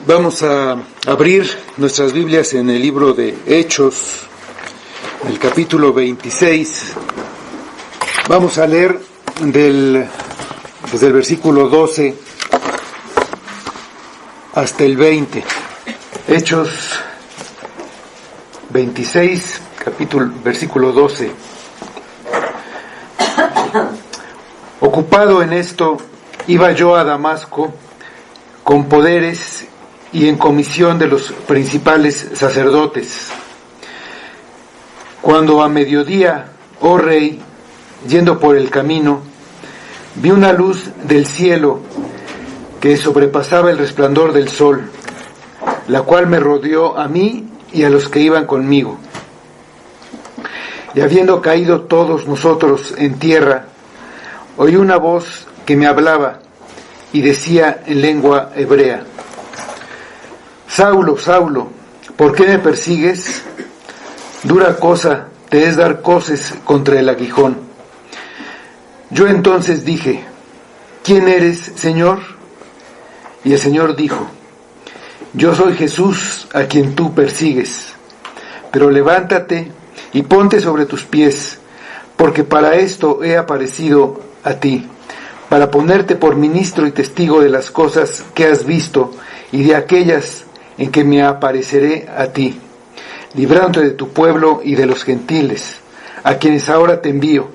Vamos a abrir nuestras Biblias en el libro de Hechos, el capítulo 26. Vamos a leer desde el versículo 12 hasta el 20. Hechos 26, versículo 12. Ocupado en esto, iba yo a Damasco con poderes y en comisión de los principales sacerdotes. Cuando a mediodía, oh rey, yendo por el camino, vi una luz del cielo que sobrepasaba el resplandor del sol, la cual me rodeó a mí y a los que iban conmigo. Y habiendo caído todos nosotros en tierra, oí una voz que me hablaba y decía en lengua hebrea: Saulo, Saulo, ¿por qué me persigues? Dura cosa te es dar coces contra el aguijón. Yo entonces dije: ¿quién eres, Señor? Y el Señor dijo: yo soy Jesús a quien tú persigues. Pero levántate y ponte sobre tus pies, porque para esto he aparecido a ti, para ponerte por ministro y testigo de las cosas que has visto y de aquellas en que me apareceré a ti, librándote de tu pueblo y de los gentiles, a quienes ahora te envío,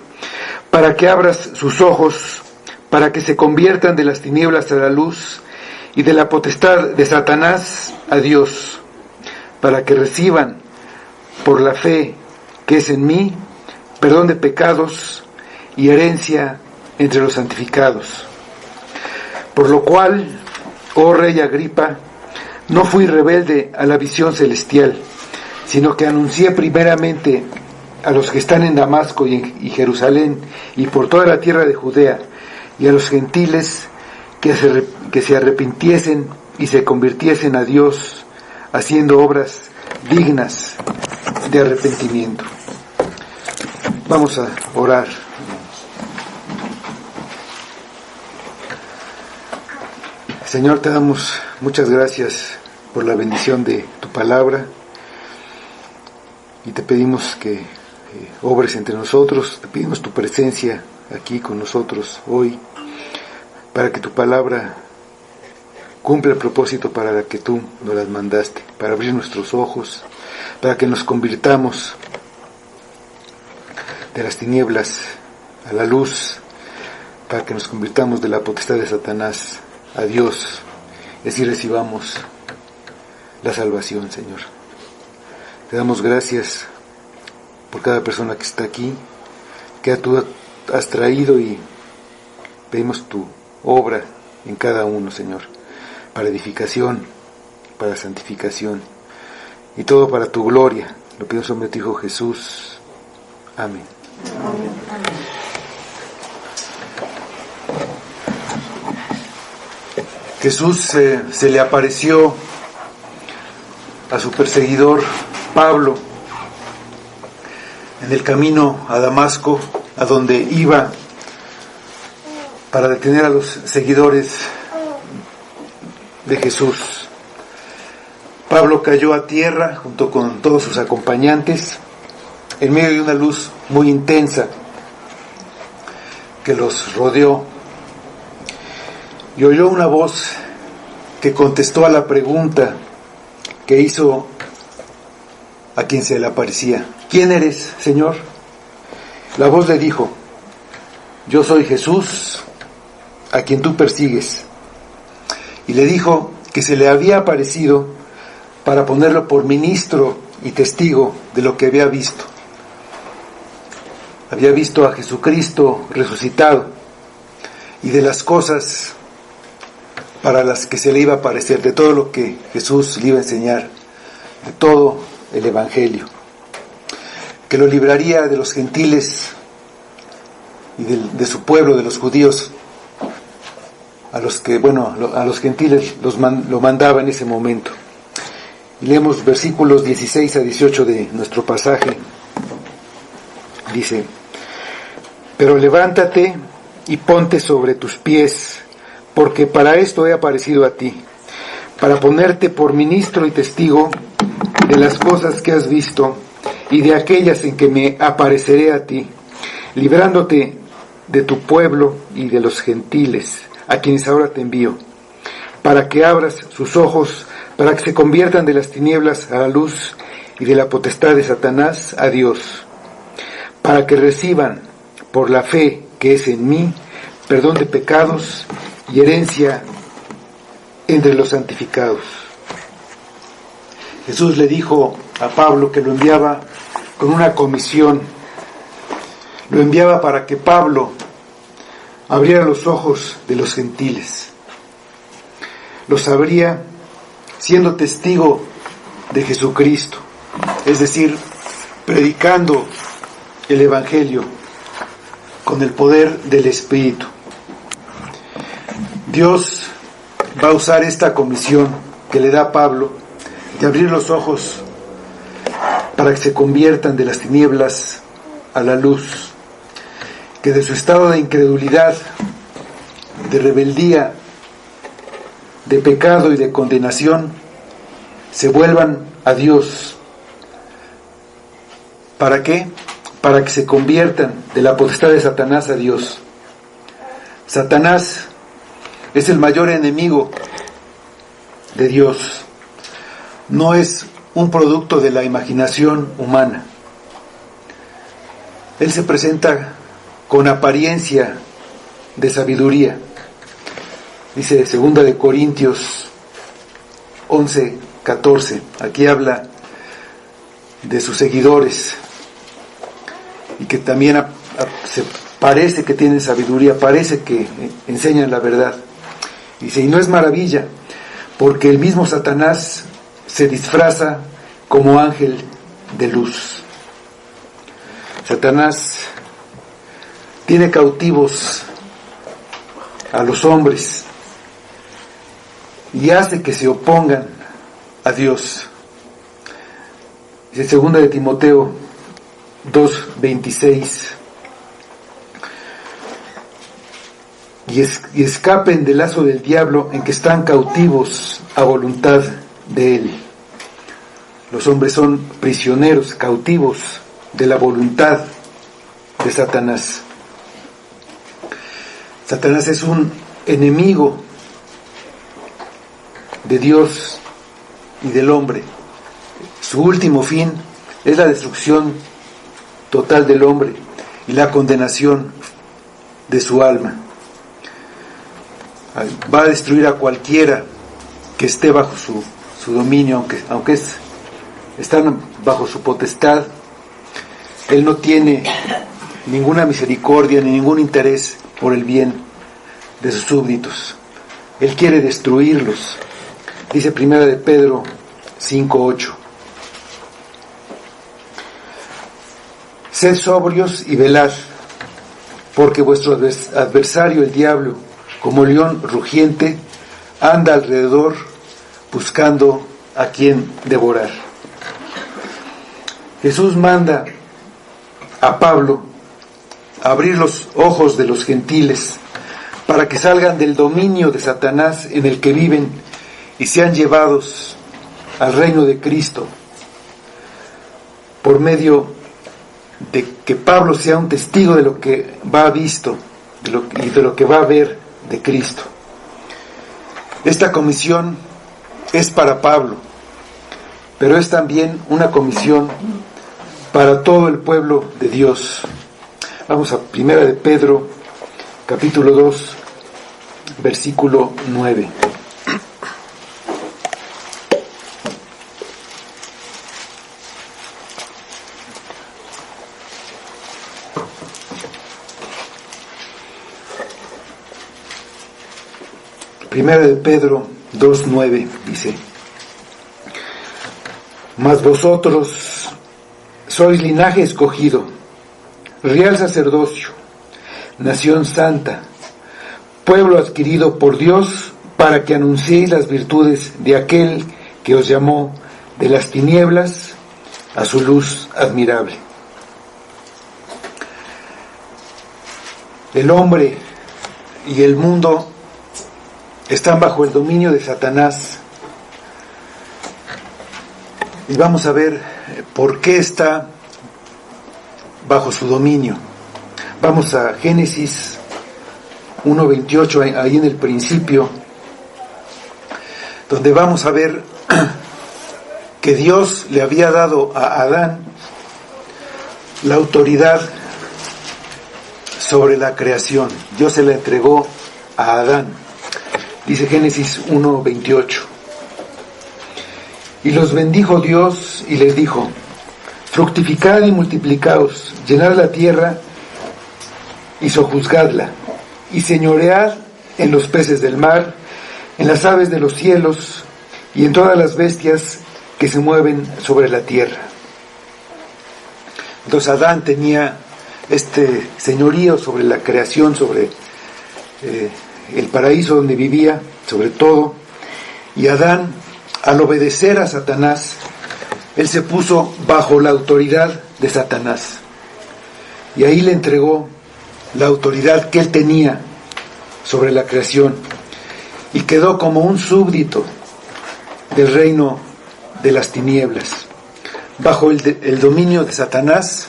para que abras sus ojos, para que se conviertan de las tinieblas a la luz y de la potestad de Satanás a Dios, para que reciban por la fe que es en mí perdón de pecados y herencia entre los santificados. Por lo cual, oh rey Agripa, no fui rebelde a la visión celestial, sino que anuncié primeramente a los que están en Damasco y Jerusalén y por toda la tierra de Judea, y a los gentiles que se arrepintiesen y se convirtiesen a Dios, haciendo obras dignas de arrepentimiento. Vamos a orar. Señor, te damos muchas gracias por la bendición de tu palabra y te pedimos que obres entre nosotros, te pedimos tu presencia aquí con nosotros hoy, para que tu palabra cumpla el propósito para el que tú nos las mandaste, para abrir nuestros ojos, para que nos convirtamos de las tinieblas a la luz, para que nos convirtamos de la potestad de Satanás a Dios, y así recibamos la salvación, Señor. Te damos gracias por cada persona que está aquí, que tú has traído, y pedimos tu obra en cada uno, Señor, para edificación, para santificación, y todo para tu gloria. Lo pido en nombre de tu Hijo Jesús. Amén. Amén. Jesús se le apareció a su perseguidor Pablo en el camino a Damasco, a donde iba para detener a los seguidores de Jesús. Pablo cayó a tierra junto con todos sus acompañantes en medio de una luz muy intensa que los rodeó, y oyó una voz que contestó a la pregunta que hizo a quien se le aparecía: ¿quién eres, Señor? La voz le dijo: yo soy Jesús a quien tú persigues. Y le dijo que se le había aparecido para ponerlo por ministro y testigo de lo que había visto. Había visto a Jesucristo resucitado y de las cosas para las que se le iba a aparecer, de todo lo que Jesús le iba a enseñar, de todo el Evangelio, que lo libraría de los gentiles y de su pueblo, de los judíos, a los gentiles lo mandaba en ese momento. Y leemos versículos 16 a 18 de nuestro pasaje. Dice: pero levántate y ponte sobre tus pies, porque para esto he aparecido a ti, para ponerte por ministro y testigo de las cosas que has visto y de aquellas en que me apareceré a ti, librándote de tu pueblo y de los gentiles, a quienes ahora te envío, para que abras sus ojos, para que se conviertan de las tinieblas a la luz y de la potestad de Satanás a Dios, para que reciban por la fe que es en mí perdón de pecados y herencia entre los santificados. Jesús le dijo a Pablo que lo enviaba con una comisión, lo enviaba para que Pablo abriera los ojos de los gentiles, los abría siendo testigo de Jesucristo, es decir, predicando el Evangelio con el poder del Espíritu. Dios va a usar esta comisión que le da a Pablo de abrir los ojos para que se conviertan de las tinieblas a la luz, que de su estado de incredulidad, de rebeldía, de pecado y de condenación se vuelvan a Dios. ¿Para qué? Para que se conviertan de la potestad de Satanás a Dios. Satanás es el mayor enemigo de Dios. No es un producto de la imaginación humana. Él se presenta con apariencia de sabiduría. Dice 2 de Corintios 11:14. Aquí habla de sus seguidores y que también se parece que tienen sabiduría, parece que enseñan la verdad. Dice, y no es maravilla, porque el mismo Satanás se disfraza como ángel de luz. Satanás tiene cautivos a los hombres y hace que se opongan a Dios. Dice 2 de Timoteo 2:26, y escapen del lazo del diablo en que están cautivos a voluntad de él. Los hombres son prisioneros, cautivos de la voluntad de Satanás. Satanás es un enemigo de Dios y del hombre. Su último fin es la destrucción total del hombre y la condenación de su alma. Va a destruir a cualquiera que esté bajo su dominio, aunque están bajo su potestad. Él no tiene ninguna misericordia ni ningún interés por el bien de sus súbditos. Él quiere destruirlos. Dice 1 de Pedro 5:8. Sed sobrios y velad, porque vuestro adversario el diablo, como león rugiente, anda alrededor buscando a quien devorar. Jesús manda a Pablo a abrir los ojos de los gentiles para que salgan del dominio de Satanás en el que viven y sean llevados al reino de Cristo por medio de que Pablo sea un testigo de lo que va visto y de lo que va a ver de Cristo. Esta comisión es para Pablo, pero es también una comisión para todo el pueblo de Dios. Vamos a 1 de Pedro, capítulo 2, versículo 9. Primera de Pedro 2:9 dice: Mas vosotros sois linaje escogido, real sacerdocio, nación santa, pueblo adquirido por Dios, para que anunciéis las virtudes de aquel que os llamó de las tinieblas a su luz admirable. El hombre y el mundo están bajo el dominio de Satanás y vamos a ver por qué está bajo su dominio. Vamos a Génesis 1:28, ahí en el principio, donde vamos a ver que Dios le había dado a Adán la autoridad sobre la creación. Dios se la entregó a Adán. Dice Génesis 1:28. Y los bendijo Dios y les dijo: fructificad y multiplicaos, llenad la tierra y sojuzgadla, y señoread en los peces del mar, en las aves de los cielos, y en todas las bestias que se mueven sobre la tierra. Entonces Adán tenía este señorío sobre la creación, sobre el paraíso donde vivía, sobre todo. Y Adán, al obedecer a Satanás, él se puso bajo la autoridad de Satanás. Y ahí le entregó la autoridad que él tenía sobre la creación. Y quedó como un súbdito del reino de las tinieblas, bajo el dominio de Satanás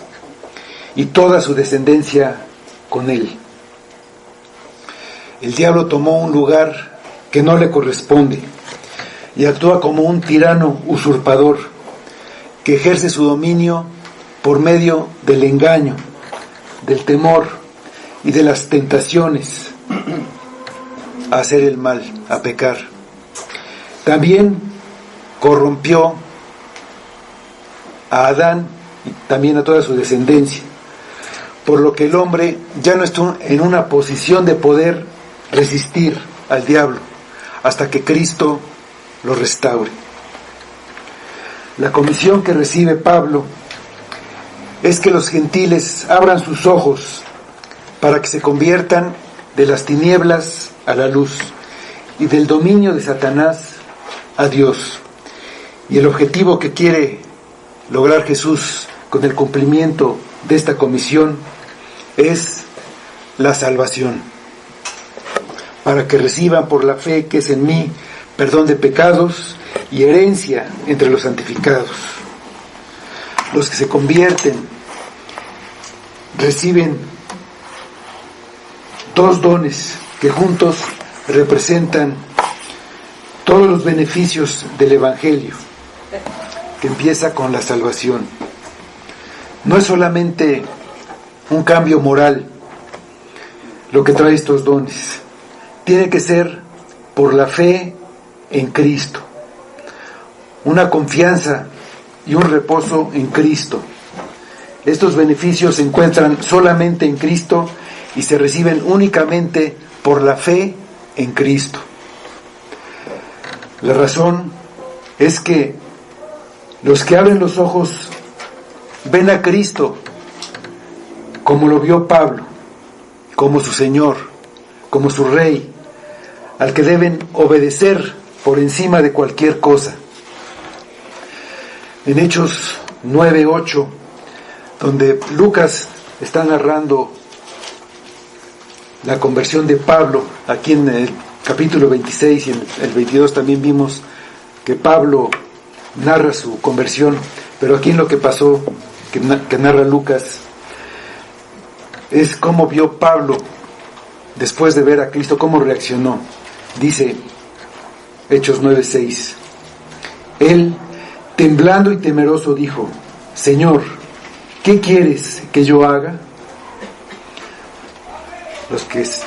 y toda su descendencia con él. El diablo tomó un lugar que no le corresponde y actúa como un tirano usurpador que ejerce su dominio por medio del engaño, del temor y de las tentaciones a hacer el mal, a pecar. También corrompió a Adán y también a toda su descendencia, por lo que el hombre ya no está en una posición de poder resistir al diablo hasta que Cristo lo restaure. La comisión que recibe Pablo es que los gentiles abran sus ojos para que se conviertan de las tinieblas a la luz y del dominio de Satanás a Dios. Y el objetivo que quiere lograr Jesús con el cumplimiento de esta comisión es la salvación, para que reciban por la fe que es en mí perdón de pecados y herencia entre los santificados. Los que se convierten reciben dos dones que juntos representan todos los beneficios del Evangelio, que empieza con la salvación. No es solamente un cambio moral lo que trae estos dones, tiene que ser por la fe en Cristo, una confianza y un reposo en Cristo. Estos beneficios se encuentran solamente en Cristo y se reciben únicamente por la fe en Cristo. La razón es que los que abren los ojos ven a Cristo como lo vio Pablo, como su Señor, como su Rey, al que deben obedecer por encima de cualquier cosa. En Hechos 9:8, donde Lucas está narrando la conversión de Pablo, aquí en el capítulo 26 y en el 22 también vimos que Pablo narra su conversión, pero aquí en lo que pasó, que narra Lucas, es cómo vio Pablo después de ver a Cristo, cómo reaccionó. Dice Hechos 9:6, él, temblando y temeroso, dijo: Señor, ¿qué quieres que yo haga?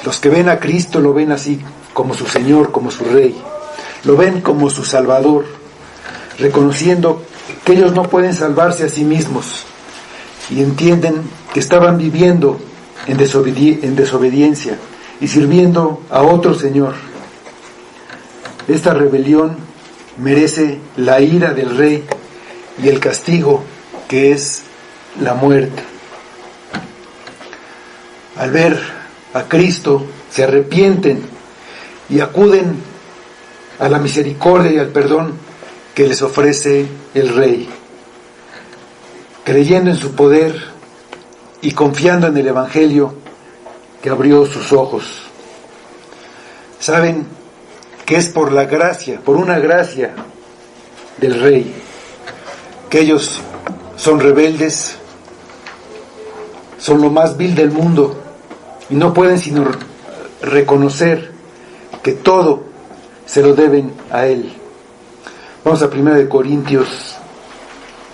Los que ven a Cristo lo ven así, como su Señor, como su Rey, lo ven como su Salvador, reconociendo que ellos no pueden salvarse a sí mismos, y entienden que estaban viviendo en desobediencia y sirviendo a otro Señor. Esta rebelión merece la ira del Rey y el castigo, que es la muerte. Al ver a Cristo, se arrepienten y acuden a la misericordia y al perdón que les ofrece el Rey, creyendo en su poder y confiando en el Evangelio que abrió sus ojos. Saben que es por la gracia, por una gracia del Rey, que ellos son rebeldes, son lo más vil del mundo y no pueden sino reconocer que todo se lo deben a Él. Vamos a 1 Corintios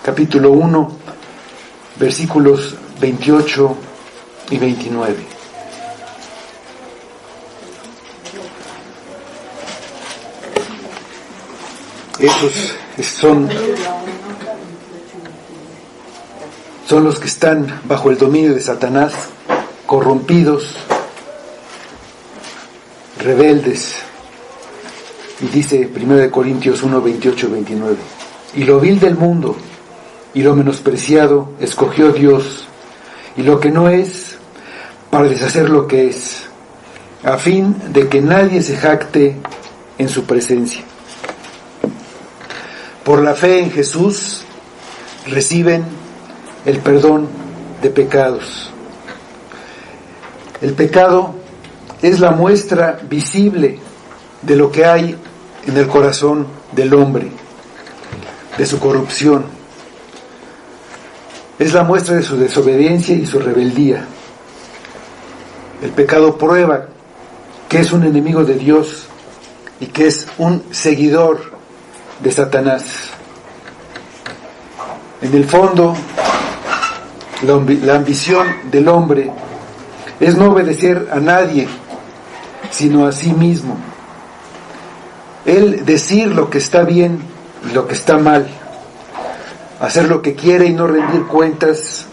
capítulo 1, versículos 28 y 29. Esos son los que están bajo el dominio de Satanás, corrompidos, rebeldes. Y dice 1 Corintios 1, 28 y 29. Y lo vil del mundo y lo menospreciado escogió Dios, y lo que no es, para deshacer lo que es, a fin de que nadie se jacte en su presencia. Por la fe en Jesús reciben el perdón de pecados. El pecado es la muestra visible de lo que hay en el corazón del hombre, de su corrupción. Es la muestra de su desobediencia y su rebeldía. El pecado prueba que es un enemigo de Dios y que es un seguidor de Satanás. En el fondo, la ambición del hombre es no obedecer a nadie, sino a sí mismo. Él decir lo que está bien y lo que está mal, hacer lo que quiere y no rendir cuentas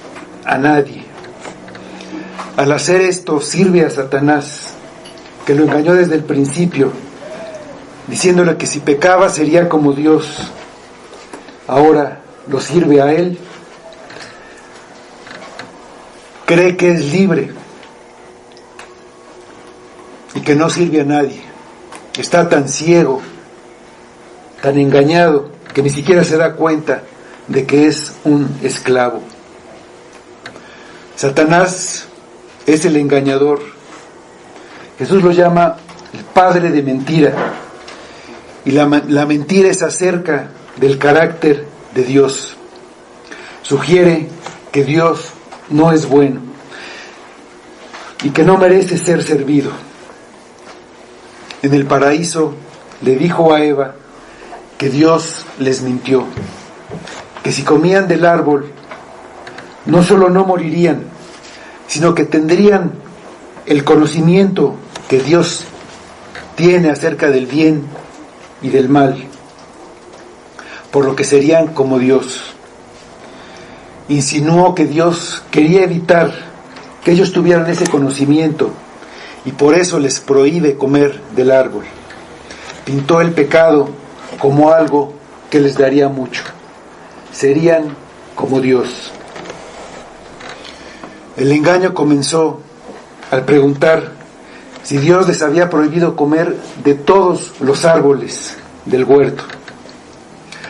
a nadie. Al hacer esto sirve a Satanás, que lo engañó desde el principio, diciéndole que si pecaba sería como Dios. Ahora lo sirve a él. Cree que es libre y que no sirve a nadie. Está tan ciego, tan engañado, que ni siquiera se da cuenta de que es un esclavo. Satanás es el engañador. Jesús lo llama el padre de mentira. Y la mentira es acerca del carácter de Dios. Sugiere que Dios no es bueno y que no merece ser servido. En el paraíso le dijo a Eva que Dios les mintió, que si comían del árbol no solo no morirían, sino que tendrían el conocimiento que Dios tiene acerca del bien y del mal, por lo que serían como Dios. Insinuó que Dios quería evitar que ellos tuvieran ese conocimiento y por eso les prohíbe comer del árbol. Pintó el pecado como algo que les daría mucho. Serían como Dios. El engaño comenzó al preguntar si Dios les había prohibido comer de todos los árboles del huerto,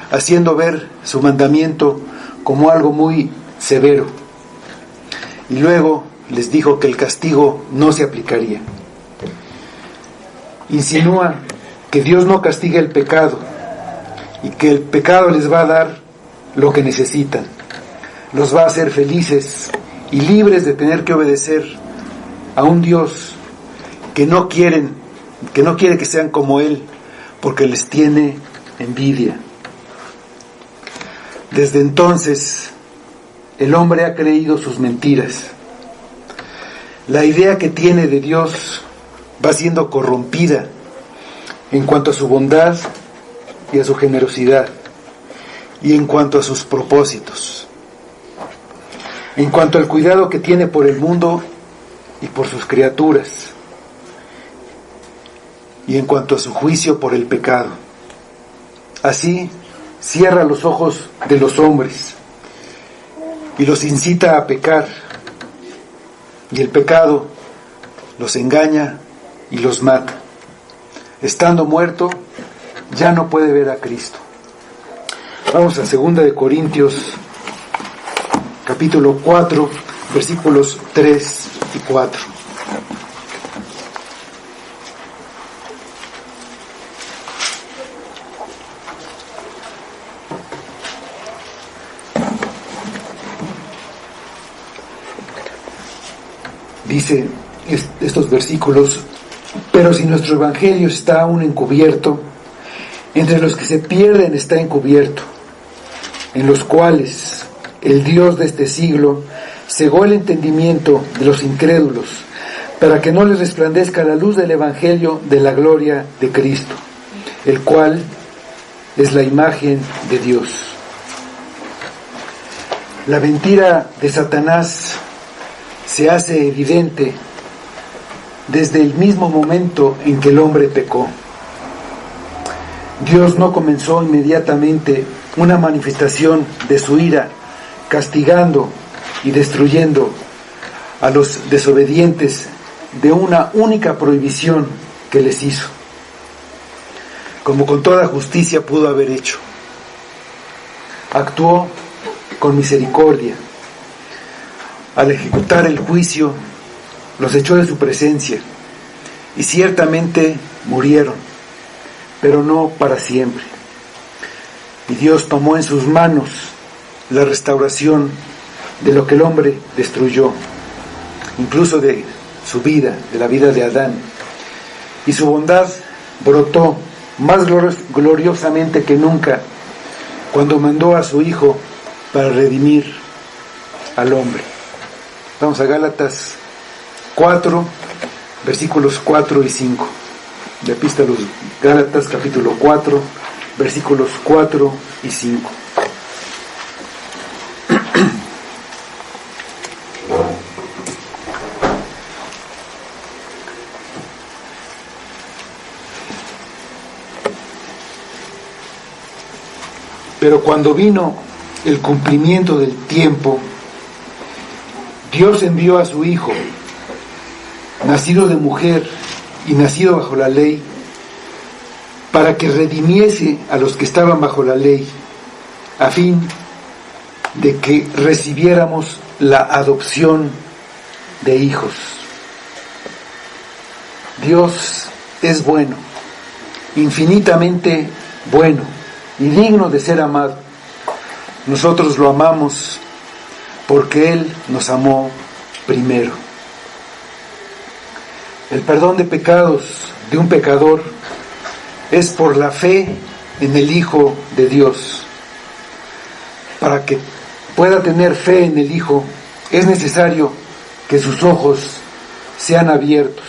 haciendo ver su mandamiento como algo muy severo. Y luego les dijo que el castigo no se aplicaría. Insinúa que Dios no castiga el pecado y que el pecado les va a dar lo que necesitan. Los va a hacer felices y libres de tener que obedecer a un Dios que no quiere que sean como Él, porque les tiene envidia. Desde entonces, el hombre ha creído sus mentiras. La idea que tiene de Dios va siendo corrompida en cuanto a su bondad y a su generosidad, y en cuanto a sus propósitos, en cuanto al cuidado que tiene por el mundo y por sus criaturas, y en cuanto a su juicio por el pecado. Así cierra los ojos de los hombres y los incita a pecar, y el pecado los engaña y los mata. Estando muerto, ya no puede ver a Cristo. Vamos a 2 Corintios capítulo 4, versículos 3 y 4. dice estos versículos: pero si nuestro evangelio está aún encubierto, entre los que se pierden está encubierto, en los cuales el Dios de este siglo cegó el entendimiento de los incrédulos, para que no les resplandezca la luz del evangelio de la gloria de Cristo, el cual es la imagen de Dios. La mentira de Satanás se hace evidente desde el mismo momento en que el hombre pecó. Dios no comenzó inmediatamente una manifestación de su ira, castigando y destruyendo a los desobedientes de una única prohibición que les hizo, como con toda justicia pudo haber hecho. Actuó con misericordia. Al ejecutar el juicio, los echó de su presencia, y ciertamente murieron, pero no para siempre. Y Dios tomó en sus manos la restauración de lo que el hombre destruyó, incluso de su vida, de la vida de Adán. Y su bondad brotó más gloriosamente que nunca cuando mandó a su Hijo para redimir al hombre. Vamos a Gálatas 4, versículos 4 y 5. La epístola a los Gálatas, capítulo 4, versículos 4 y 5. Pero cuando vino el cumplimiento del tiempo, Dios envió a su Hijo, nacido de mujer y nacido bajo la ley, para que redimiese a los que estaban bajo la ley, a fin de que recibiéramos la adopción de hijos. Dios es bueno, infinitamente bueno y digno de ser amado. Nosotros lo amamos porque Él nos amó primero. El perdón de pecados de un pecador es por la fe en el Hijo de Dios. Para que pueda tener fe en el Hijo, es necesario que sus ojos sean abiertos.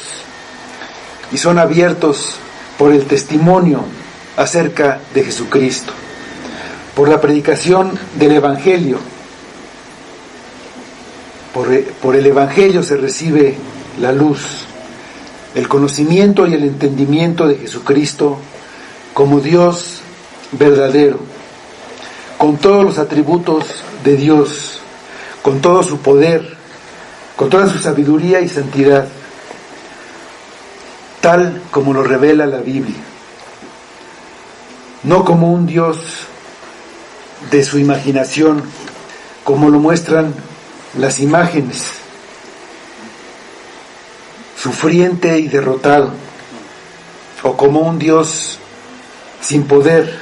Y son abiertos por el testimonio acerca de Jesucristo, por la predicación del Evangelio. Por el Evangelio se recibe la luz, el conocimiento y el entendimiento de Jesucristo como Dios verdadero, con todos los atributos de Dios, con todo su poder, con toda su sabiduría y santidad, tal como lo revela la Biblia. No como un Dios de su imaginación, como lo muestran las imágenes, sufriente y derrotado, o como un Dios sin poder,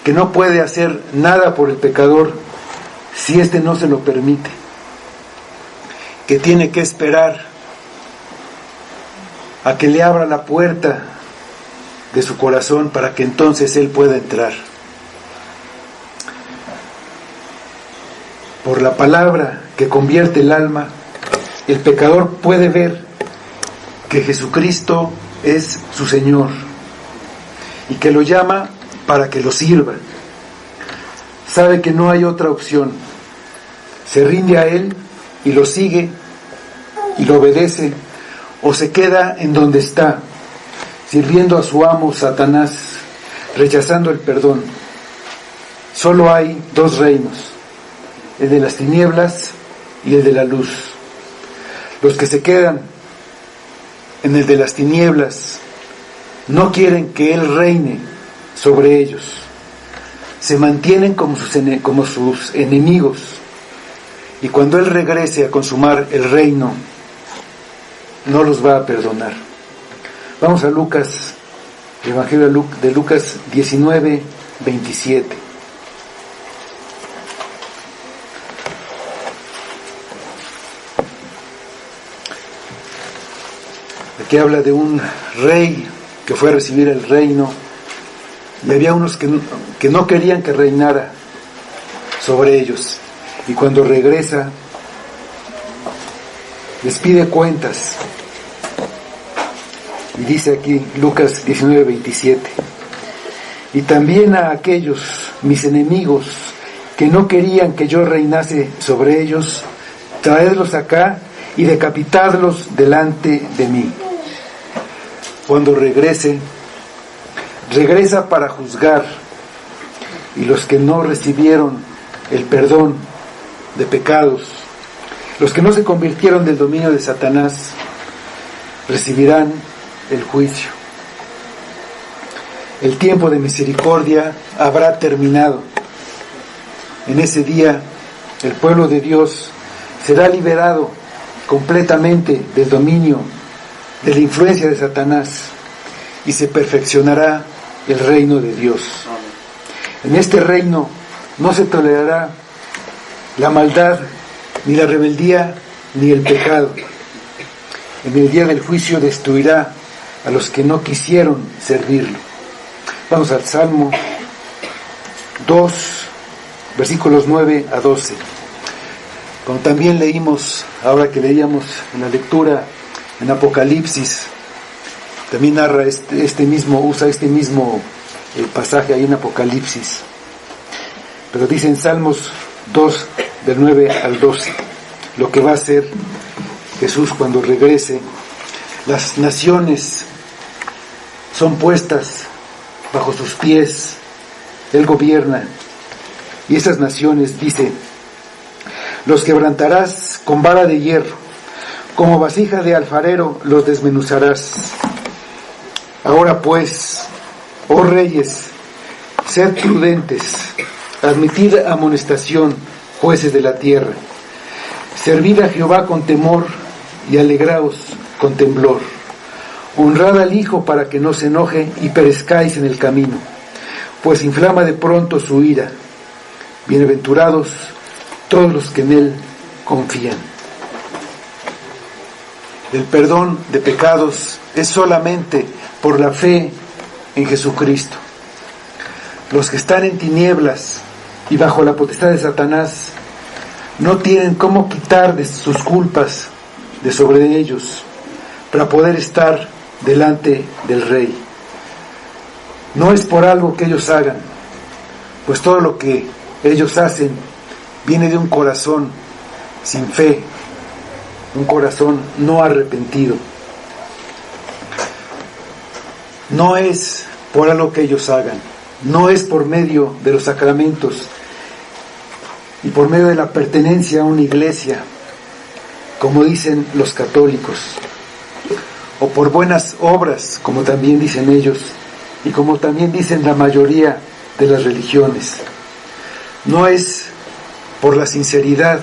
que no puede hacer nada por el pecador si éste no se lo permite, que tiene que esperar a que le abra la puerta de su corazón para que entonces Él pueda entrar. Por la palabra que convierte el alma, el pecador puede ver que Jesucristo es su Señor y que lo llama para que lo sirva. Sabe que no hay otra opción. Se rinde a Él y lo sigue y lo obedece, o se queda en donde está, sirviendo a su amo Satanás, rechazando el perdón. Solo hay dos reinos, el de las tinieblas y el de la luz. Los que se quedan en el de las tinieblas no quieren que Él reine sobre ellos. Se mantienen como sus enemigos, y cuando Él regrese a consumar el reino, no los va a perdonar. Vamos a Lucas, el Evangelio de Lucas 19, 27. Aquí habla de un rey que fue a recibir el reino, y había unos que no querían que reinara sobre ellos, y cuando regresa les pide cuentas, y dice aquí Lucas 19:27: y también a aquellos mis enemigos que no querían que yo reinase sobre ellos, traedlos acá y decapitadlos delante de mí. Cuando regresa para juzgar, y los que no recibieron el perdón de pecados, los que no se convirtieron del dominio de Satanás, recibirán el juicio. El tiempo de misericordia habrá terminado. En ese día, el pueblo de Dios será liberado completamente del dominio, de la influencia de Satanás, y se perfeccionará el reino de Dios. En este reino no se tolerará la maldad, ni la rebeldía, ni el pecado. En el día del juicio destruirá a los que no quisieron servirlo. Vamos al Salmo 2, versículos 9 a 12. Como también leímos, ahora que leíamos en la lectura en Apocalipsis, también narra usa este mismo pasaje ahí en Apocalipsis. Pero dice en Salmos 2, del 9 al 12, lo que va a hacer Jesús cuando regrese. Las naciones son puestas bajo sus pies, Él gobierna, y esas naciones, dice, los quebrantarás con vara de hierro, como vasija de alfarero los desmenuzarás. Ahora pues, oh reyes, sed prudentes, admitid amonestación, jueces de la tierra, servid a Jehová con temor y alegraos con temblor. Honrad al Hijo para que no se enoje y perezcáis en el camino, pues inflama de pronto su ira. Bienaventurados todos los que en Él confían. El perdón de pecados es solamente por la fe en Jesucristo. Los que están en tinieblas y bajo la potestad de Satanás no tienen cómo quitar de sus culpas de sobre ellos para poder estar delante del Rey. No es por algo que ellos hagan, pues todo lo que ellos hacen viene de un corazón sin fe, un corazón no arrepentido. No es por algo que ellos hagan, no es por medio de los sacramentos y por medio de la pertenencia a una iglesia, como dicen los católicos, o por buenas obras, como también dicen ellos, y como también dicen la mayoría de las religiones. No es por la sinceridad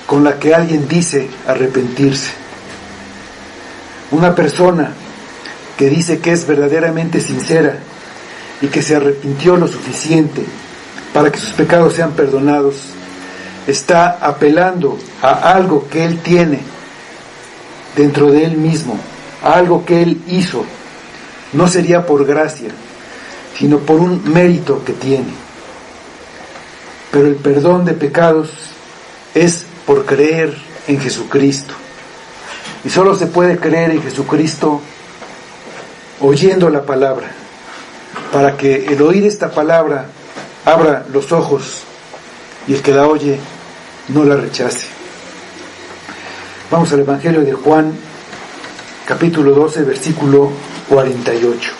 con la que alguien dice arrepentirse. Una persona que dice que es verdaderamente sincera y que se arrepintió lo suficiente para que sus pecados sean perdonados, está apelando a algo que él tiene dentro de él mismo, a algo que él hizo. No sería por gracia, sino por un mérito que tiene. Pero el perdón de pecados es por creer en Jesucristo. Y solo se puede creer en Jesucristo oyendo la palabra, para que el oír esta palabra abra los ojos y el que la oye no la rechace. Vamos al Evangelio de Juan, capítulo 12, versículo 48.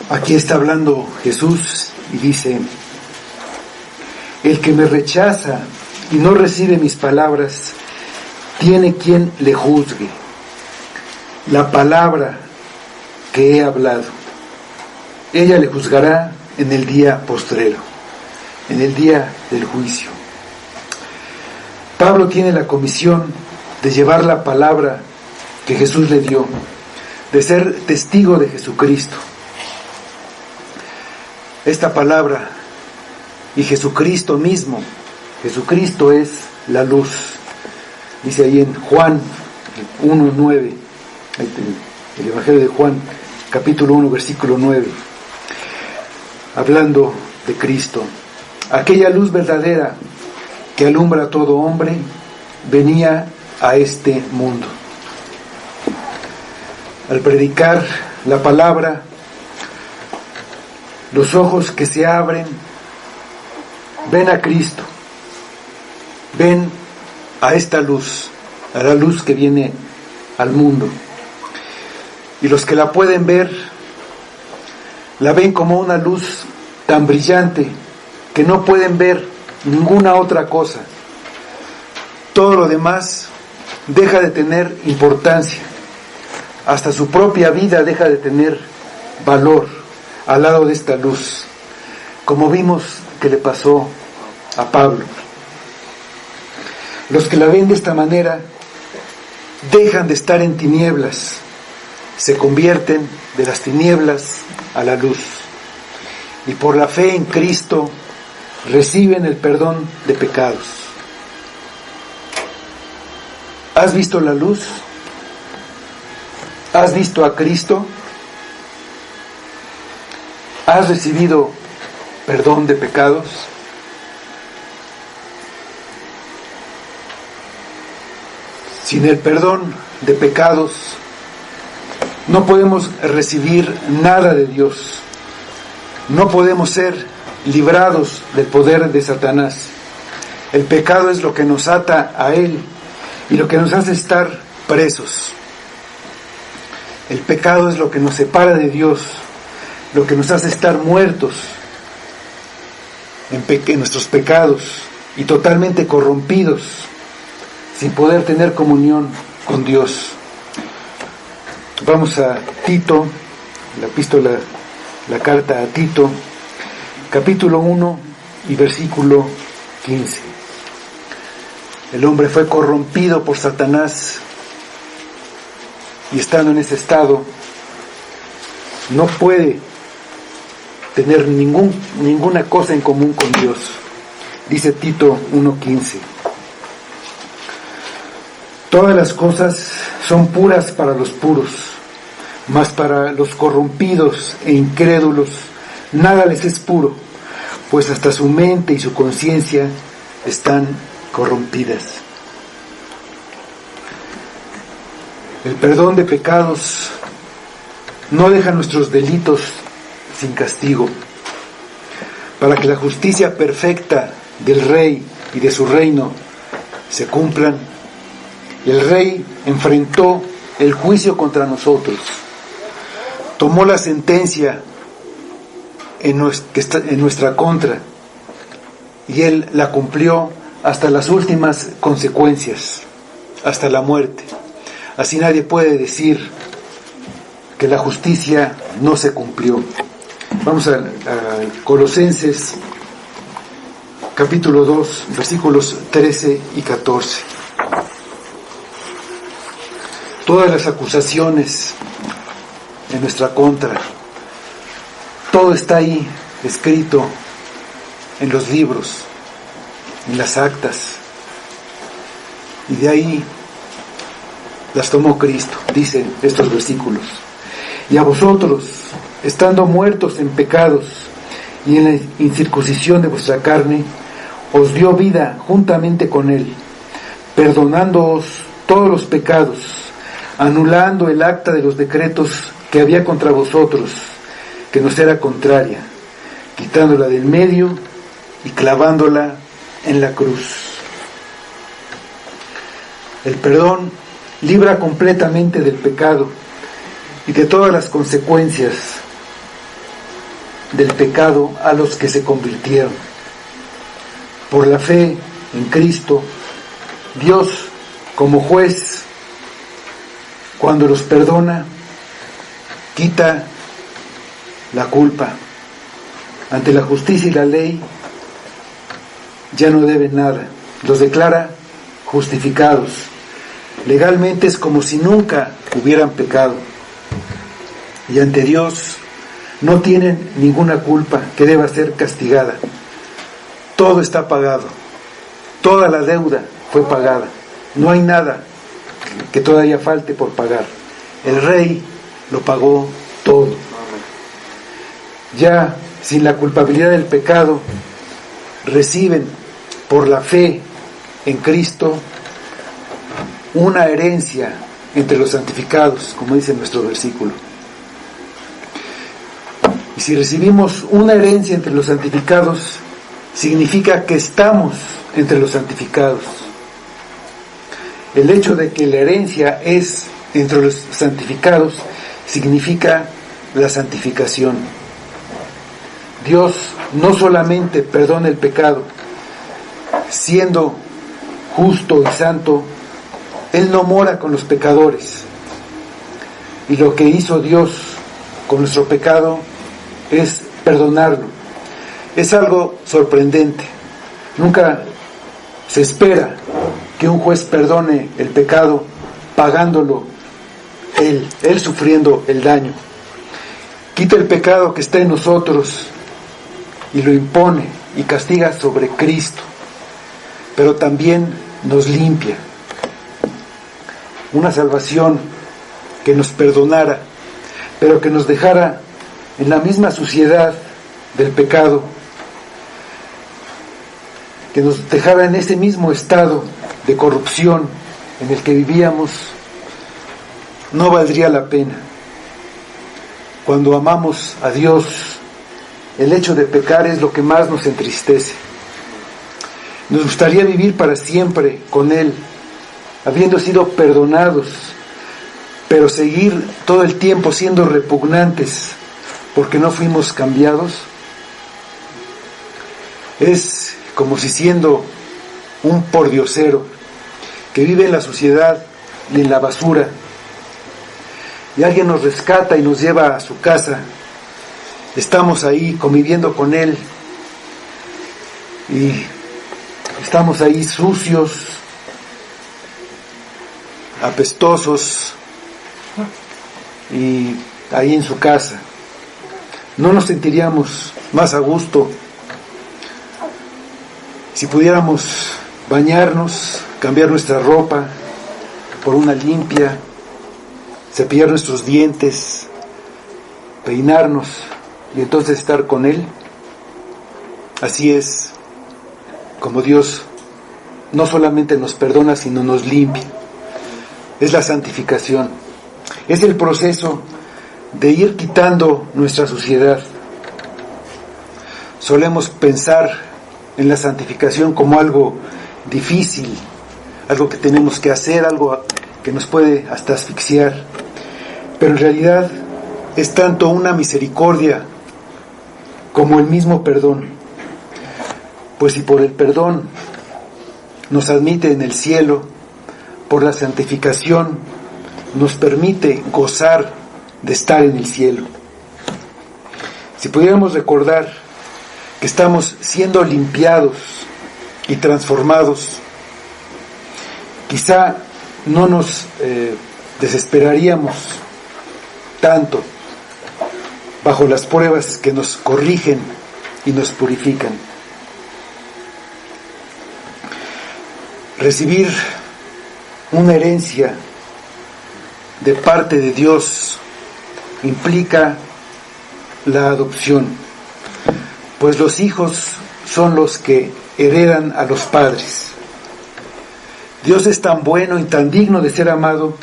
Aquí está hablando Jesús y dice: el que me rechaza y no recibe mis palabras, tiene quien le juzgue. La palabra que he hablado, ella le juzgará en el día postrero, en el día del juicio. Pablo tiene la comisión de llevar la palabra que Jesús le dio, de ser testigo de Jesucristo. Esta palabra y Jesucristo mismo, Jesucristo es la luz. Dice ahí en Juan 1:9, el Evangelio de Juan, capítulo 1, versículo 9, hablando de Cristo. Aquella luz verdadera que alumbra a todo hombre venía a este mundo. Al predicar la palabra, los ojos que se abren ven a Cristo, ven a esta luz, a la luz que viene al mundo. Y los que la pueden ver, la ven como una luz tan brillante que no pueden ver ninguna otra cosa. Todo lo demás deja de tener importancia. Hasta su propia vida deja de tener valor al lado de esta luz, como vimos que le pasó a Pablo. Los que la ven de esta manera dejan de estar en tinieblas, se convierten de las tinieblas a la luz, y por la fe en Cristo reciben el perdón de pecados. ¿Has visto la luz? ¿Has visto a Cristo? ¿Has recibido perdón de pecados? Sin el perdón de pecados no podemos recibir nada de Dios. No podemos ser librados del poder de Satanás. El pecado es lo que nos ata a Él y lo que nos hace estar presos. El pecado es lo que nos separa de Dios, lo que nos hace estar muertos en nuestros pecados y totalmente corrompidos, sin poder tener comunión con Dios. Vamos a Tito, la epístola, la carta a Tito, capítulo 1 y versículo 15. El hombre fue corrompido por Satanás y estando en ese estado no puede tener ninguna cosa en común con Dios. Dice Tito 1:15: todas las cosas son puras para los puros, mas para los corrompidos e incrédulos nada les es puro, pues hasta su mente y su conciencia están corrompidas. El perdón de pecados no deja nuestros delitos sin castigo, para que la justicia perfecta del Rey y de su reino se cumplan. El Rey enfrentó el juicio contra nosotros, tomó la sentencia en nuestra contra, y Él la cumplió hasta las últimas consecuencias, hasta la muerte. Así nadie puede decir que la justicia no se cumplió. Vamos a Colosenses capítulo 2, versículos 13 y 14. Todas las acusaciones en nuestra contra, todo está ahí escrito en los libros, en las actas, y de ahí las tomó Cristo, dicen estos versículos. Y a vosotros, estando muertos en pecados y en la incircuncisión de vuestra carne, os dio vida juntamente con Él, perdonándoos todos los pecados, anulando el acta de los decretos que había contra vosotros, que nos era contraria, quitándola del medio y clavándola en la cruz. El perdón libra completamente del pecado y de todas las consecuencias del pecado a los que se convirtieron. Por la fe en Cristo, Dios, como juez, cuando los perdona, quita la culpa. Ante la justicia y la ley, ya no deben nada. Los declara justificados. Legalmente es como si nunca hubieran pecado. y ante Dios no tienen ninguna culpa que deba ser castigada. Todo está pagado, toda la deuda fue pagada, no hay nada que todavía falte por pagar. El Rey lo pagó todo. Ya sin la culpabilidad del pecado, reciben por la fe en Cristo una herencia entre los santificados, como dice nuestro versículo. Y si recibimos una herencia entre los santificados, significa que estamos entre los santificados. El hecho de que la herencia es entre los santificados significa la santificación. Dios no solamente perdona el pecado, siendo justo y santo, Él no mora con los pecadores. Y lo que hizo Dios con nuestro pecado es perdonarlo. Es algo sorprendente. Nunca se espera que un juez perdone el pecado pagándolo él sufriendo el daño. Quita el pecado que está en nosotros y lo impone y castiga sobre Cristo, pero también nos limpia. Una salvación que nos perdonara, pero que nos dejara en la misma suciedad del pecado, que nos dejara en ese mismo estado de corrupción en el que vivíamos, no valdría la pena. Cuando amamos a Dios, el hecho de pecar es lo que más nos entristece. Nos gustaría vivir para siempre con Él, habiendo sido perdonados, pero seguir todo el tiempo siendo repugnantes porque no fuimos cambiados. Es como si siendo un pordiosero que vive en la suciedad y en la basura, y alguien nos rescata y nos lleva a su casa. Estamos ahí conviviendo con Él y estamos ahí sucios, apestosos, y ahí en su casa no nos sentiríamos más a gusto si pudiéramos bañarnos, cambiar nuestra ropa por una limpia, cepillar nuestros dientes, peinarnos y entonces estar con Él. Así es como Dios no solamente nos perdona, sino nos limpia. Es la santificación. Es el proceso de ir quitando nuestra suciedad. Solemos pensar en la santificación como algo difícil, algo que tenemos que hacer, algo que nos puede hasta asfixiar, pero en realidad es tanto una misericordia como el mismo perdón. Pues si por el perdón nos admite en el cielo, por la santificación nos permite gozar de estar en el cielo. Si pudiéramos recordar que estamos siendo limpiados y transformados, quizá no nos desesperaríamos tanto bajo las pruebas que nos corrigen y nos purifican. Recibir una herencia de parte de Dios implica la adopción, pues los hijos son los que heredan a los padres. Dios es tan bueno y tan digno de ser amado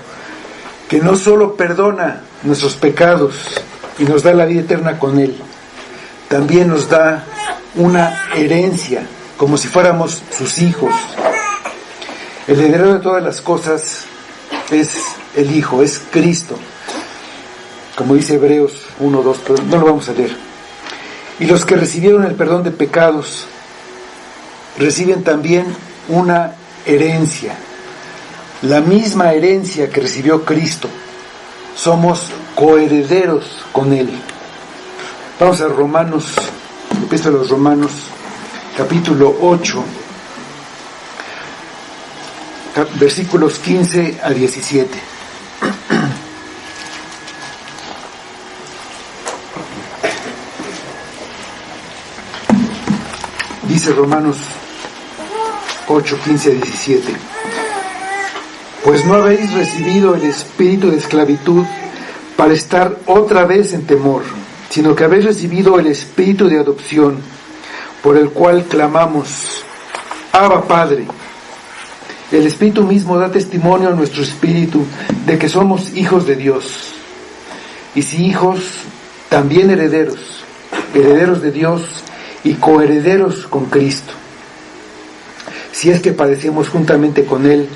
que no solo perdona nuestros pecados y nos da la vida eterna con Él, también nos da una herencia como si fuéramos sus hijos. El heredero de todas las cosas es el Hijo, es Cristo, como dice Hebreos 1:2, pero no lo vamos a leer. Y los que recibieron el perdón de pecados reciben también una herencia, la misma herencia que recibió Cristo. Somos coherederos con Él. Vamos a Romanos, Epístola a los Romanos, capítulo 8, versículos 15 a 17. Dice Romanos 8, 15 a 17. Pues no habéis recibido el espíritu de esclavitud para estar otra vez en temor, sino que habéis recibido el espíritu de adopción, por el cual clamamos, Abba Padre. El Espíritu mismo da testimonio a nuestro espíritu de que somos hijos de Dios. Y si hijos, también herederos, herederos de Dios y coherederos con Cristo. Si es que padecemos juntamente con Él,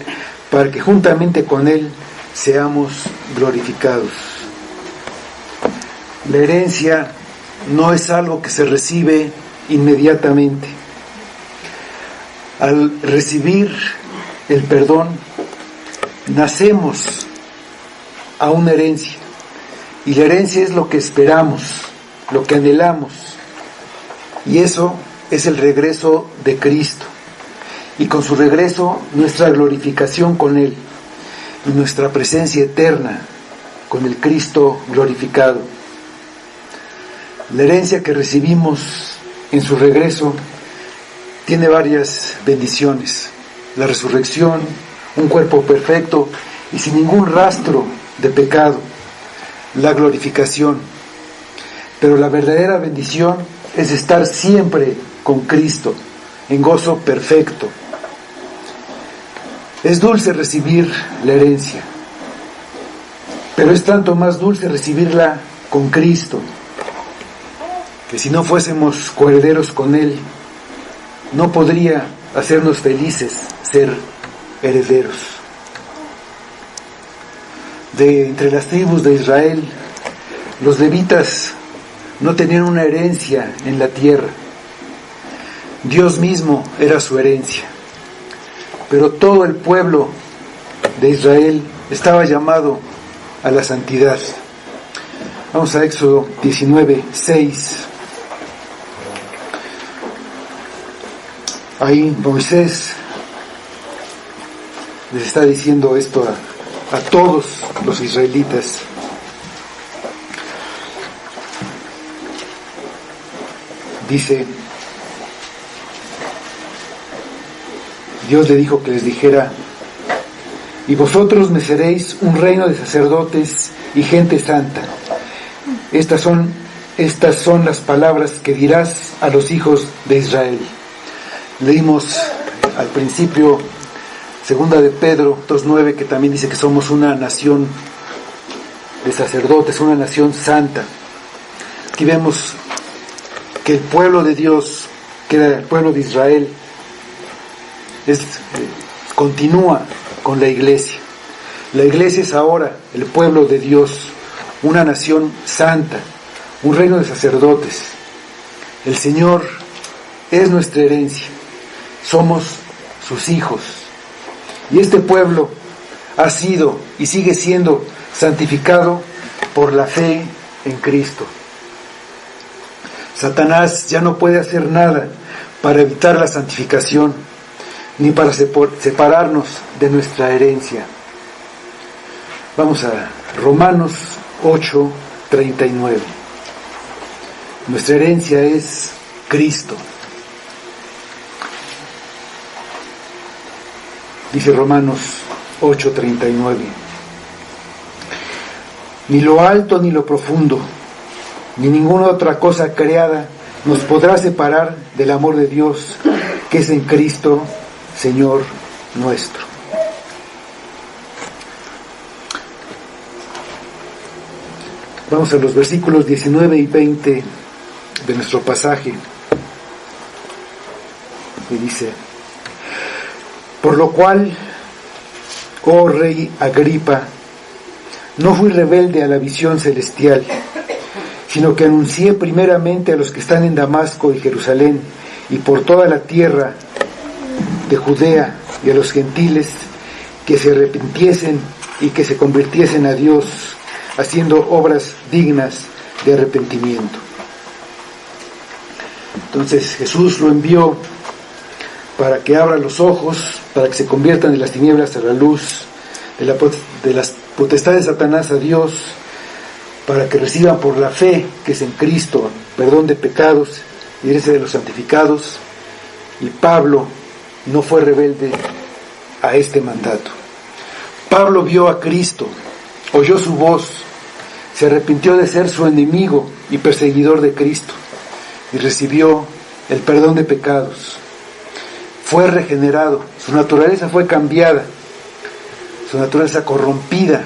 para que juntamente con Él seamos glorificados. La herencia no es algo que se recibe inmediatamente. Al recibir el perdón, nacemos a una herencia. Y la herencia es lo que esperamos, lo que anhelamos. Y eso es el regreso de Cristo. Y con su regreso, nuestra glorificación con Él. Y nuestra presencia eterna con el Cristo glorificado. La herencia que recibimos en su regreso tiene varias bendiciones. La resurrección, un cuerpo perfecto y sin ningún rastro de pecado. La glorificación. Pero la verdadera bendición es estar siempre con Cristo, en gozo perfecto. Es dulce recibir la herencia, pero es tanto más dulce recibirla con Cristo, que si no fuésemos coherederos con Él, no podría hacernos felices ser herederos. De entre las tribus de Israel, los levitas no tenían una herencia en la tierra. Dios mismo era su herencia. Pero todo el pueblo de Israel estaba llamado a la santidad. Vamos a Éxodo 19, 6. Ahí Moisés les está diciendo esto a todos los israelitas. Dice, Dios le dijo que les dijera, y vosotros me seréis un reino de sacerdotes y gente santa. Estas son las palabras que dirás a los hijos de Israel. Leímos al principio segunda de Pedro 2:9, que también dice que somos una nación de sacerdotes, una nación santa. Aquí vemos que el pueblo de Dios, que era el pueblo de Israel, continúa con la iglesia. La iglesia es ahora el pueblo de Dios, una nación santa, un reino de sacerdotes. El Señor es nuestra herencia, somos sus hijos. Y este pueblo ha sido y sigue siendo santificado por la fe en Cristo. Satanás ya no puede hacer nada para evitar la santificación, ni para separarnos de nuestra herencia. Vamos a Romanos 8, 39. Nuestra herencia es Cristo. Dice Romanos 8, 39. Ni lo alto ni lo profundo, ni ninguna otra cosa creada nos podrá separar del amor de Dios que es en Cristo, Señor nuestro. Vamos a los versículos 19 y 20 de nuestro pasaje. Y dice, por lo cual, oh rey Agripa, no fui rebelde a la visión celestial, sino que anuncié primeramente a los que están en Damasco y Jerusalén y por toda la tierra de Judea y a los gentiles que se arrepintiesen y que se convirtiesen a Dios, haciendo obras dignas de arrepentimiento. Entonces Jesús lo envió para que abra los ojos, para que se conviertan de las tinieblas a la luz, de las potestades de Satanás a Dios, para que reciban por la fe que es en Cristo perdón de pecados y herencia de los santificados, Y Pablo no fue rebelde a este mandato. Pablo vio a Cristo, oyó su voz, se arrepintió de ser su enemigo y perseguidor de Cristo y recibió el perdón de pecados. Fue regenerado, su naturaleza fue cambiada, su naturaleza corrompida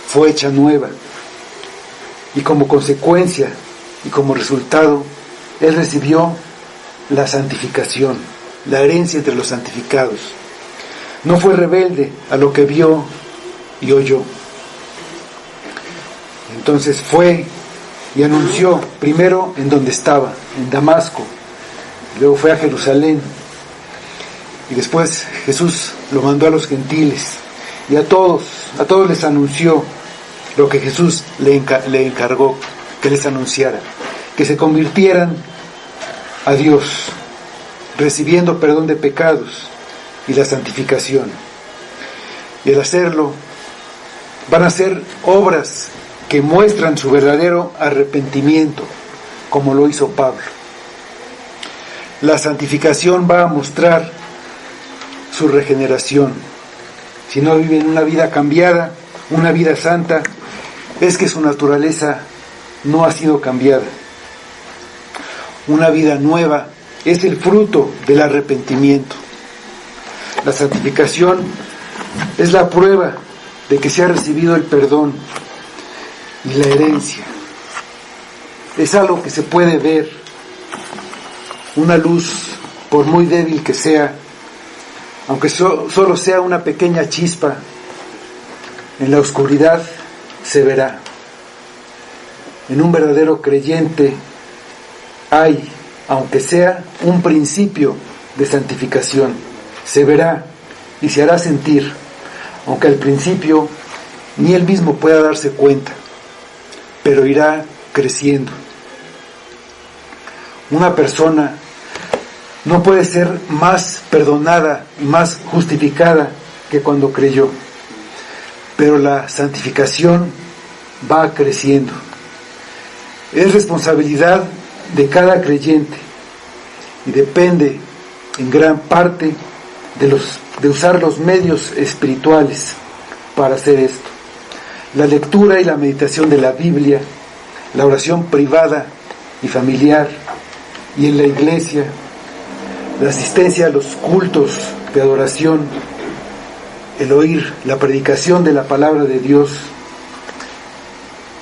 fue hecha nueva. Y como consecuencia y como resultado, él recibió la santificación, la herencia entre los santificados. No fue rebelde a lo que vio y oyó. Entonces fue y anunció, primero en donde estaba, en Damasco, luego fue a Jerusalén, y después Jesús lo mandó a los gentiles, y a todos les anunció lo que Jesús le encargó que les anunciara, que se convirtieran a Dios, recibiendo perdón de pecados y la santificación. Y al hacerlo, van a hacer obras que muestran su verdadero arrepentimiento, como lo hizo Pablo. La santificación va a mostrar su regeneración. Si no viven una vida cambiada, una vida santa, es que su naturaleza no ha sido cambiada. Una vida nueva es el fruto del arrepentimiento. La santificación es la prueba de que se ha recibido el perdón y la herencia. Es algo que se puede ver, una luz, por muy débil que sea, aunque solo sea una pequeña chispa, en la oscuridad se verá. En un verdadero creyente hay, aunque sea un principio de santificación, se verá y se hará sentir, aunque al principio ni él mismo pueda darse cuenta, pero irá creciendo. Una persona no puede ser más perdonada y más justificada que cuando creyó, pero la santificación va creciendo. Es responsabilidad de cada creyente y depende en gran parte de usar los medios espirituales para hacer esto. La lectura y la meditación de la Biblia, la oración privada y familiar y en la iglesia, la asistencia a los cultos de adoración, el oír la predicación de la palabra de Dios,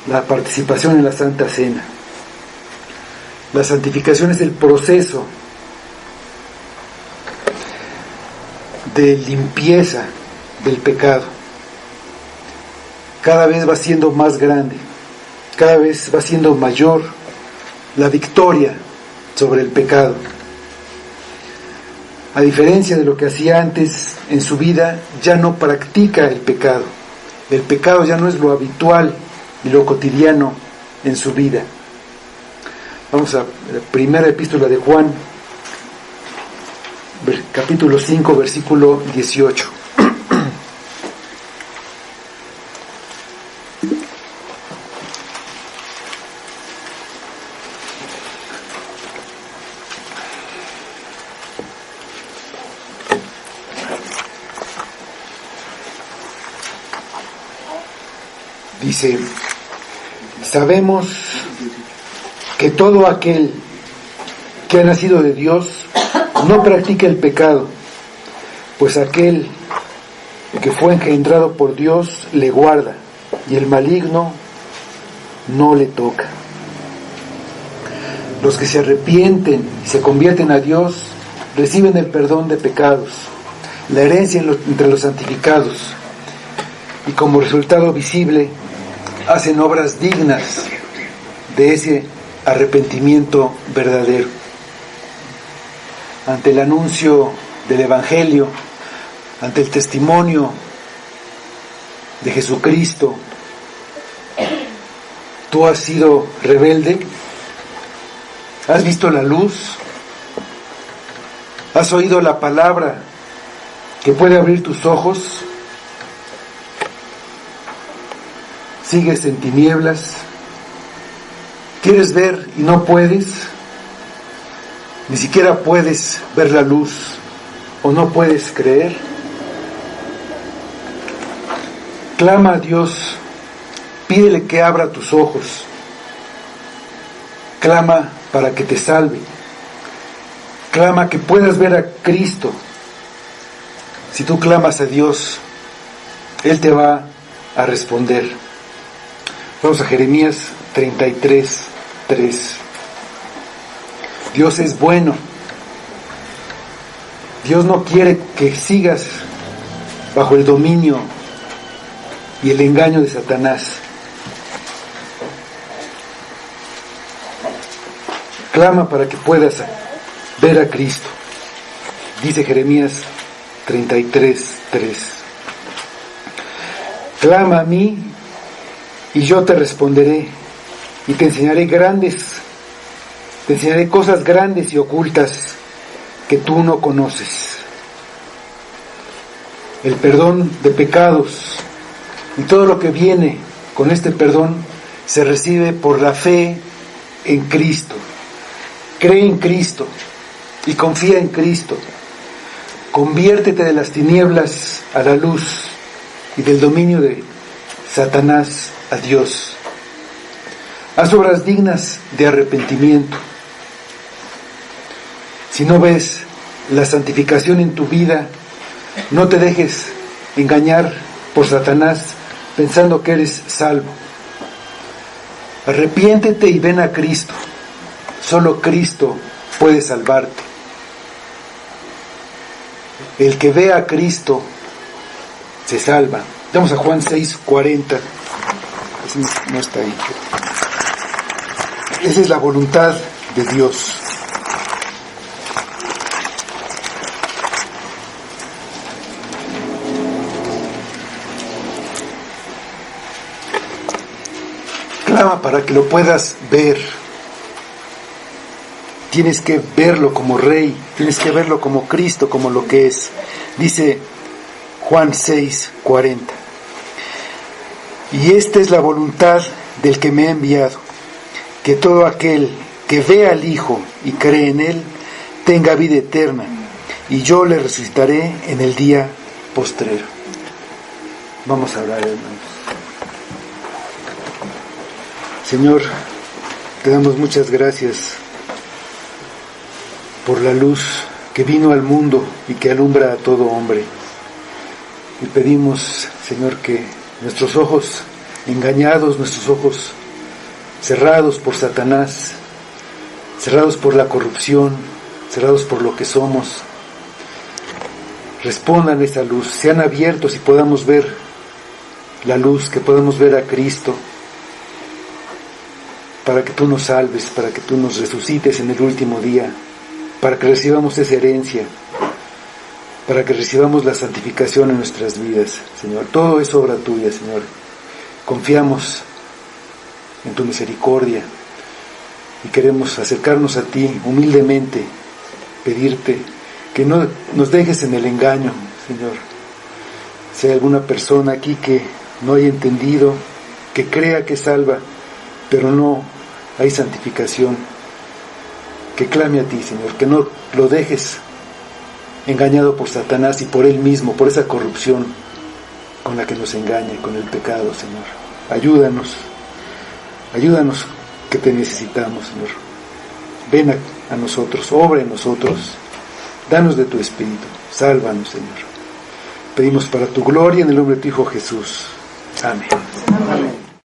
la participación en la Santa Cena. La santificación es el proceso de limpieza del pecado. Cada vez va siendo más grande, cada vez va siendo mayor la victoria sobre el pecado. A diferencia de lo que hacía antes en su vida, ya no practica el pecado. El pecado ya no es lo habitual y lo cotidiano en su vida. Vamos a la primera epístola de Juan, capítulo 5, versículo 18. Dice: sabemos que todo aquel que ha nacido de Dios no practica el pecado, pues aquel que fue engendrado por Dios le guarda, y el maligno no le toca. Los que se arrepienten y se convierten a Dios reciben el perdón de pecados, la herencia entre los santificados, y como resultado visible hacen obras dignas de ese arrepentimiento verdadero. Ante el anuncio del Evangelio, ante el testimonio de Jesucristo, ¿tú has sido rebelde? ¿Has visto la luz? ¿Has oído la palabra que puede abrir tus ojos? ¿Sigues en tinieblas? ¿Quieres ver y no puedes? ni siquiera puedes ver la luz o no puedes creer, clama a Dios, pídele que abra tus ojos, clama para que te salve, clama que puedas ver a Cristo. Si tú clamas a Dios, Él te va a responder. Vamos a Jeremías 33:3. Dios es bueno. Dios no quiere que sigas bajo el dominio y el engaño de Satanás. Clama para que puedas ver a Cristo. Dice Jeremías 33:3. Clama a mí y yo te responderé y te enseñaré cosas grandes y ocultas que tú no conoces. El perdón de pecados y todo lo que viene con este perdón se recibe por la fe en Cristo. Cree en Cristo y confía en Cristo. Conviértete de las tinieblas a la luz y del dominio de Satanás a Dios. Haz obras dignas de arrepentimiento. Si no ves la santificación en tu vida, no te dejes engañar por Satanás pensando que eres salvo. Arrepiéntete y ven a Cristo. Solo Cristo puede salvarte. El que ve a Cristo se salva. Vamos a Juan 6:40. Ese no está ahí. Esa es la voluntad de Dios. Clama para que lo puedas ver. Tienes que verlo como Rey, tienes que verlo como Cristo, como lo que es. Dice Juan 6:40. Y esta es la voluntad del que me ha enviado, que todo aquel que vea al Hijo y cree en Él, tenga vida eterna, y yo le resucitaré en el día postrero. Vamos a orar, hermanos. Señor, te damos muchas gracias por la luz que vino al mundo y que alumbra a todo hombre. Y pedimos, Señor, que nuestros ojos engañados, nuestros ojos cerrados por Satanás, cerrados por la corrupción, cerrados por lo que somos, respondan a esa luz, sean abiertos y podamos ver la luz, que podamos ver a Cristo, para que tú nos salves, para que tú nos resucites en el último día, para que recibamos esa herencia, para que recibamos la santificación en nuestras vidas, Señor. Todo es obra tuya, Señor. Confiamos en tu misericordia y queremos acercarnos a ti humildemente, pedirte que no nos dejes en el engaño, Señor. Si hay alguna persona aquí que no haya entendido, que crea que es salva, pero no hay santificación, que clame a ti, Señor, que no lo dejes engañado por Satanás y por él mismo, por esa corrupción con la que nos engaña, con el pecado, Señor. Ayúdanos que te necesitamos, Señor. Ven a nosotros, obra en nosotros, danos de tu Espíritu, sálvanos, Señor. Pedimos para tu gloria en el nombre de tu Hijo Jesús. Amén. Amén.